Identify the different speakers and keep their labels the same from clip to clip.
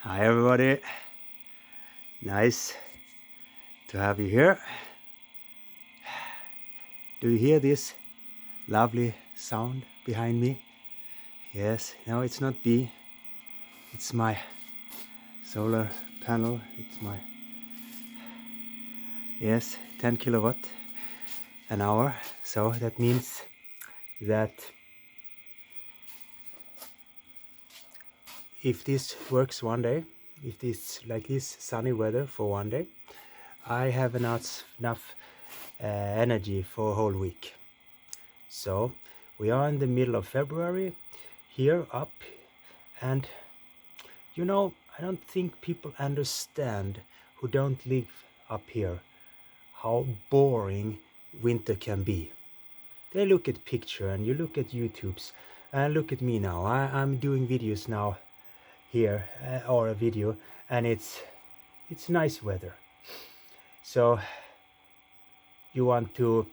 Speaker 1: Hi everybody, nice to have you here. Do you hear this lovely sound behind me? Yes, no, it's not bee, it's my solar panel. It's my, yes, 10 kilowatt an hour. So that means that if this works one day, if this like this sunny weather for one day, I have enough energy for a whole week. So we are in the middle of February here up, and you know, I don't think people understand who don't live up here how boring winter can be. They look at picture and you look at YouTubes and look at me now. I'm doing videos now here or a video, and it's nice weather. So you want to,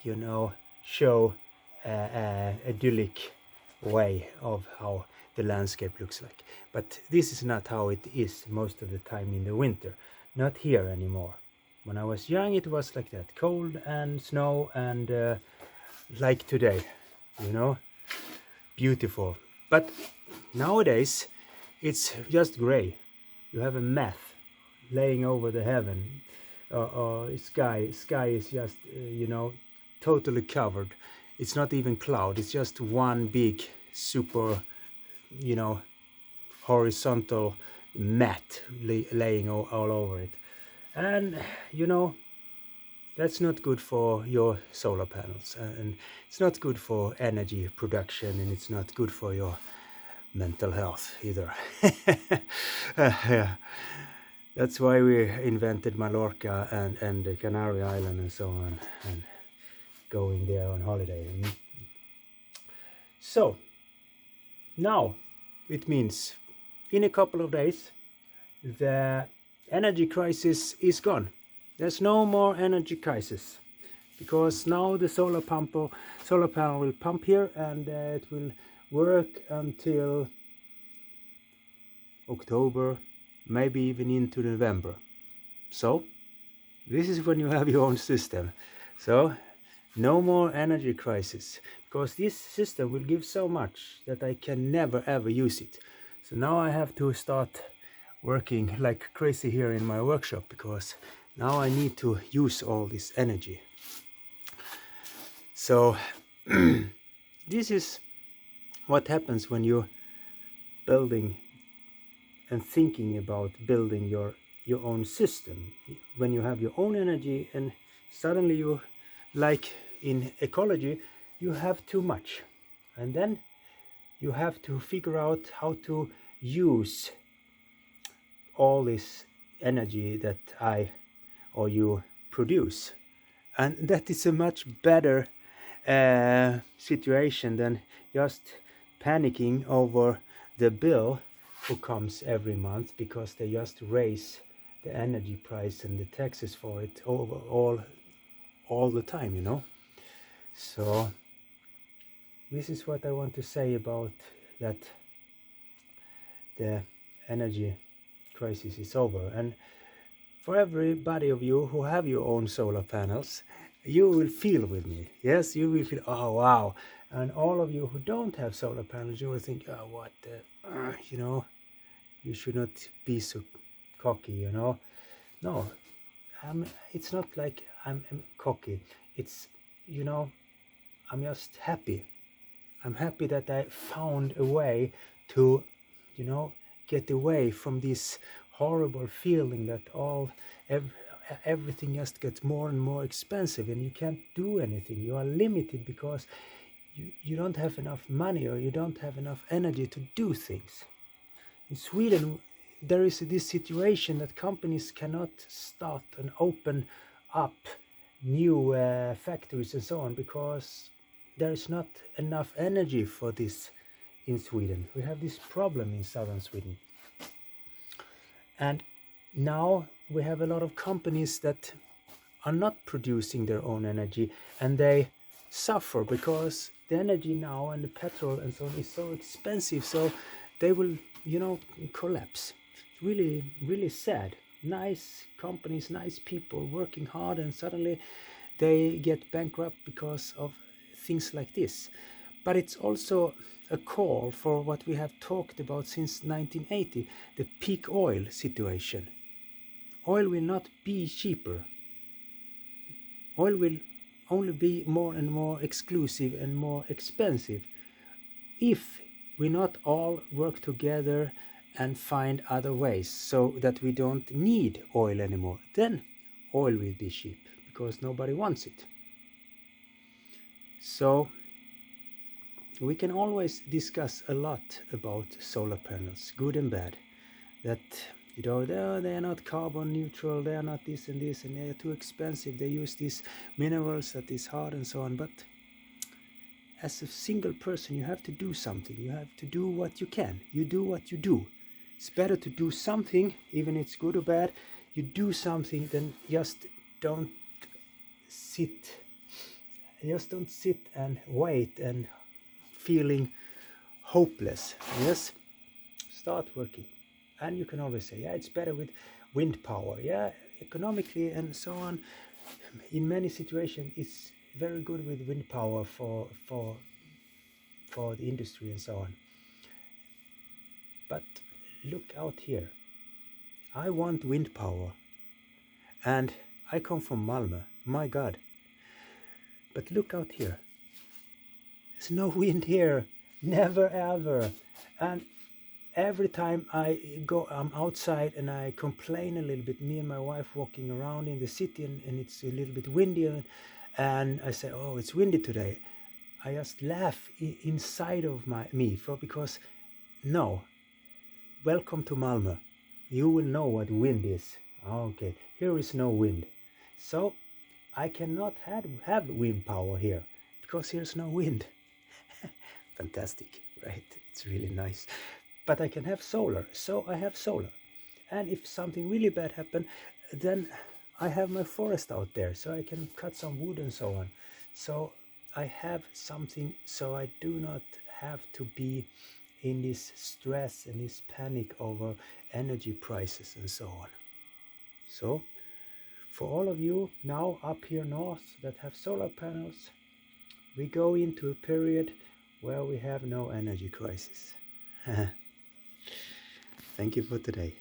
Speaker 1: you know, show a idyllic way of how the landscape looks like. But this is not how it is most of the time in the winter. Not here anymore. When I was young it was like that, cold and snow and like today, you know, beautiful. But nowadays it's just gray. You have a mat laying over the heaven. Sky is just you know, totally covered. It's not even cloud, it's just one big super, you know, horizontal mat laying all over it. And you know, that's not good for your solar panels, and it's not good for energy production, and it's not good for your mental health either. Yeah. That's why we invented Mallorca and the Canary Island and so on, and going there on holiday. So now it means in a couple of days the energy crisis is gone. There's no more energy crisis, because now the solar panel will pump here, and it will work until October, maybe even into November. So this is when you have your own system. So no more energy crisis, because this system will give so much that I can never ever use it. So now I have to start working like crazy here in my workshop, because now I need to use all this energy. So this is what happens when you're building and thinking about building your own system. When you have your own energy and suddenly you, like in ecology, you have too much, and then you have to figure out how to use all this energy that I or you produce. And that is a much better situation than just panicking over the bill who comes every month, because they just raise the energy price and the taxes for it over all the time, you know. So this is what I want to say about that. The energy crisis is over, and for everybody of you who have your own solar panels, you will feel with me. Yes, you will feel, oh wow. And all of you who don't have solar panels, you will think, oh what the, you know, you should not be so cocky, you know. No, it's not like I'm cocky. It's, you know, I'm just happy. I'm happy that I found a way to, you know, get away from this horrible feeling that everything just gets more and more expensive, and you can't do anything. You are limited because you don't have enough money, or you don't have enough energy to do things. In Sweden, there is this situation that companies cannot start and open up new factories and so on, because there is not enough energy for this in Sweden. We have this problem in southern Sweden. And now we have a lot of companies that are not producing their own energy, and they suffer because the energy now and the petrol and so on is so expensive. So they will, collapse. Really, really sad. Nice companies, nice people working hard, and suddenly they get bankrupt because of things like this. But it's also a call for what we have talked about since 1980, the peak oil situation. Oil will not be cheaper. Oil will only be more and more exclusive and more expensive if we not all work together and find other ways so that we don't need oil anymore. Then oil will be cheap because nobody wants it. So we can always discuss a lot about solar panels, good and bad. That they are not carbon neutral, they are not this and this, and they are too expensive. They use these minerals that is hard and so on. But as a single person, you have to do something. You have to do what you can. You do what you do. It's better to do something, even if it's good or bad. You do something than just don't sit. Just don't sit and wait and feeling hopeless. Yes, start working. And you can always say, yeah, it's better with wind power. Yeah, economically and so on. In many situations, it's very good with wind power for the industry and so on. But look out here. I want wind power. And I come from Malmö. My God. But look out here. There's no wind here. Never ever. And every time I'm outside and I complain a little bit, me and my wife walking around in the city, and it's a little bit windy, and I say, oh, it's windy today. I just laugh inside of me because no, welcome to Malmö. You will know what wind is. Okay, here is no wind. So I cannot have wind power here because here's no wind. Fantastic, right? It's really nice. But I can have solar, so I have solar. And if something really bad happens, then I have my forest out there, so I can cut some wood and so on. So I have something, so I do not have to be in this stress and this panic over energy prices and so on. So for all of you now up here north that have solar panels, we go into a period where we have no energy crisis. Thank you for today.